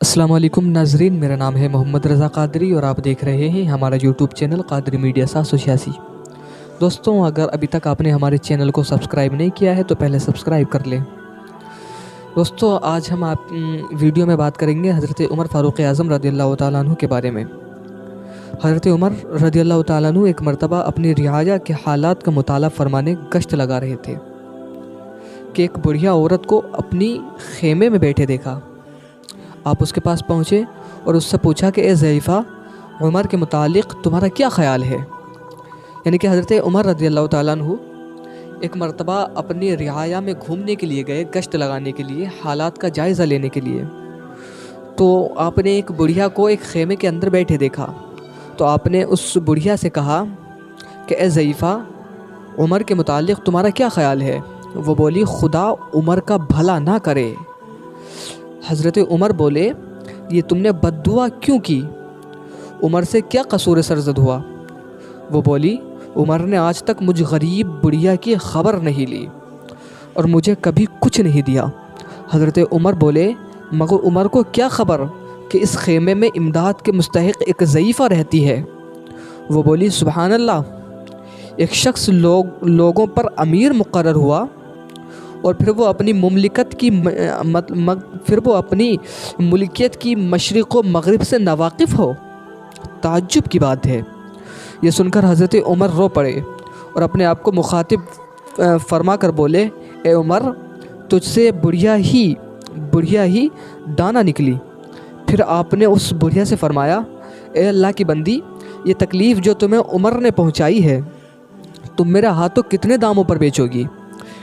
अस्सलाम वालेकुम नाजरीन, मेरा नाम है मोहम्मद रज़ा क़ादरी और आप देख रहे हैं हमारा यूट्यूब चैनल क़ादरी मीडिया 786। दोस्तों, अगर अभी तक आपने हमारे चैनल को सब्सक्राइब नहीं किया है तो पहले सब्सक्राइब कर लें। दोस्तों, आज हम आप वीडियो में बात करेंगे हज़रत उमर फ़ारूक़ आज़म रज़ियल्लाहु ताला अन्हु के बारे में। हज़रत उमर रज़ियल्लाहु ताला अन्हु एक मरतबा अपनी रियाया के हालात का मुताला फरमाने गश्त लगा रहे थे कि एक बुढ़िया औरत को अपनी खेमे में बैठे देखा। आप उसके पास पहुँचे और उससे पूछा कि ए ज़ईफ़ा, उमर के मुतालिक तुम्हारा क्या ख़याल है। यानी कि हज़रत उमर रज़ियल्लाहु ताला अन्हु एक मरतबा अपनी रियाया में घूमने के लिए गए, गश्त लगाने के लिए, हालात का जायज़ा लेने के लिए। तो आपने एक बुढ़िया को एक खेमे के अंदर बैठे देखा। तो आपने उस बुढ़िया से कहा कि ए ज़ईफ़ा, उमर के मुतालिक तुम्हारा क्या ख़याल है। वो बोली, खुदा उमर का भला ना करे। हज़रत उमर बोले, ये तुमने बद्दुआ क्यों की, उमर से क्या कसूर सरज़द हुआ। वो बोली, उमर ने आज तक मुझ गरीब बुढ़िया की ख़बर नहीं ली और मुझे कभी कुछ नहीं दिया। हज़रत उमर बोले, मगर उमर को क्या ख़बर कि इस खेमे में इमदाद के मुस्तहिक़ एक ज़ईफ़ा रहती है। वो बोली, सुबहान अल्लाह, एक शख्स लोगों पर अमीर मुक़र्रर हुआ और फिर वो अपनी मुल्कियत की मशरिक़ व मग़रिब से नावाकिफ़ हो। ताज्जुब की बात है। ये सुनकर हज़रत उमर रो पड़े और अपने आप को मुखातिब फरमा कर बोले, ए उमर, तुझसे बुढ़िया ही दाना निकली। फिर आपने उस बुढ़िया से फरमाया, ए अल्लाह की बंदी, ये तकलीफ़ जो तुम्हें उमर ने पहुँचाई है, तुम मेरे हाथों कितने दामों पर बेचोगी।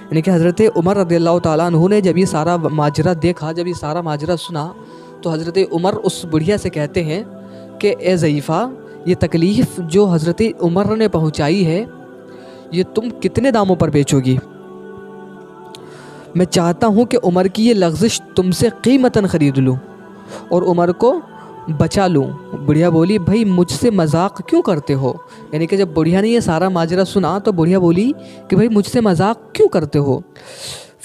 यानी कि हज़रत उमर रज़ियल्लाहु ताला अन्हु ने जब ये सारा माजरा देखा, जब ये सारा माजरा सुना, तो हज़रत उमर उस बुढ़िया से कहते हैं कि ए ज़ईफ़ा, ये तकलीफ़ जो हज़रत उमर ने पहुँचाई है, ये तुम कितने दामों पर बेचोगी। मैं चाहता हूँ कि उमर की ये लग़ज़िश तुमसे कीमतन ख़रीद लूँ और उमर को बचा लूँ। बुढ़िया बोली, भाई मुझसे मजाक क्यों करते हो। यानी कि जब बुढ़िया ने ये सारा माजरा सुना तो बुढ़िया बोली कि भाई मुझसे मजाक क्यों करते हो।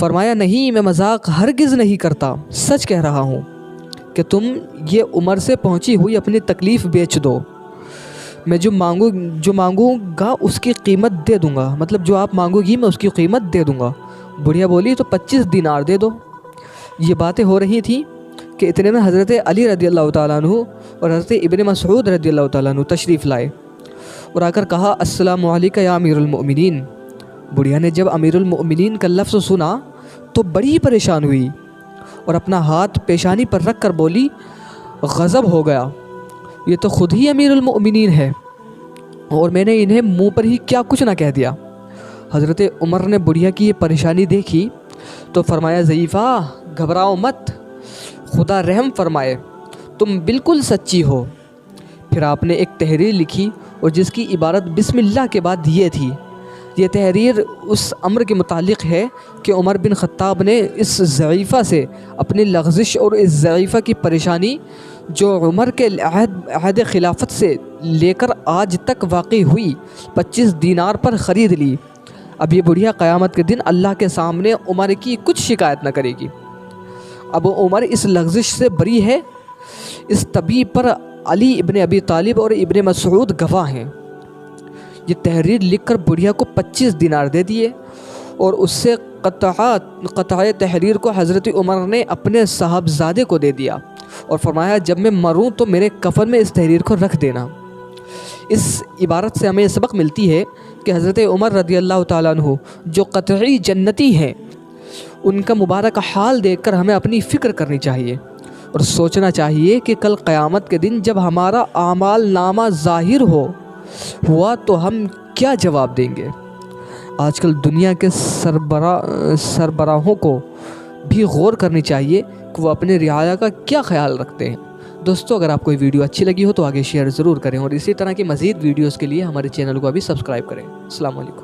फरमाया, नहीं, मैं मजाक हरगिज़ नहीं करता, सच कह रहा हूँ कि तुम ये उमर से पहुँची हुई अपनी तकलीफ़ बेच दो। मैं जो मांगूँगा उसकी कीमत दे दूँगा, मतलब जो आप मांगोगी मैं उसकी कीमत दे दूँगा। बुढ़िया बोली, तो 25 दिनार दे दो। ये बातें हो रही थी कि इतने में हज़रत अली रज़ियल्लाहु ताला अन्हु और हज़रत इब्न मसऊद रज़ियल्लाहु ताला अन्हु तशरीफ़ लाए और आकर कहा, अस्सलामु अलैका या अमीरुल मोमिनीन। बुढ़िया ने जब अमीरुल मोमिनीन का लफ्ज़ सुना तो बड़ी परेशान हुई और अपना हाथ पेशानी पर रख कर बोली, गज़ब हो गया, ये तो ख़ुद ही अमीरुल मोमिनीन है और मैंने इन्हें मुँह पर ही क्या कुछ ना कह दिया। हज़रत उमर ने बुढ़िया की ये परेशानी देखी तो फरमाया, ज़ईफ़ा, घबराओ मत, खुदा रहम फरमाए, तुम बिल्कुल सच्ची हो। फिर आपने एक तहरीर लिखी और जिसकी इबारत बिस्मिल्लाह के बाद ये थी। ये तहरीर उस अम्र के मुतालिक है कि उमर बिन ख़त्ताब ने इस ज़ईफ़ा से अपनी लग़ज़िश और इस ज़ईफ़ा की परेशानी जो उमर के अहद खिलाफत से लेकर आज तक वाक़ई हुई 25 दीनार पर ख़रीद ली। अब ये बुढ़िया क़यामत के दिन अल्लाह के सामने उमर की कुछ शिकायत न करेगी। अब उमर इस लग़ज़िश से बरी है। इस तबीब पर अली इब्न अबी तालिब और इब्न मसऊद गवाह हैं। ये तहरीर लिखकर बुढ़िया को 25 दिनार दे दिए और उससे क़तअ तहरीर को हज़रत उमर ने अपने साहबज़ादे को दे दिया और फरमाया, जब मैं मरूँ तो मेरे कफ़न में इस तहरीर को रख देना। इस इबारत से हमें सबक मिलती है कि हज़रत उमर रज़ियल्लाहु ताला अन्हु जो क़तई जन्नती हैं, उनका मुबारक हाल देखकर हमें अपनी फ़िक्र करनी चाहिए और सोचना चाहिए कि कल क़यामत के दिन जब हमारा आमाल नामा ज़ाहिर हुआ तो हम क्या जवाब देंगे। आजकल दुनिया के सरबराहों को भी गौर करनी चाहिए कि वो अपने रियाया का क्या ख्याल रखते हैं। दोस्तों, अगर आपको ये वीडियो अच्छी लगी हो तो आगे शेयर ज़रूर करें और इसी तरह की मज़ीद वीडियोज़ के लिए हमारे चैनल को अभी सब्सक्राइब करें। अस्सलाम वालेकुम।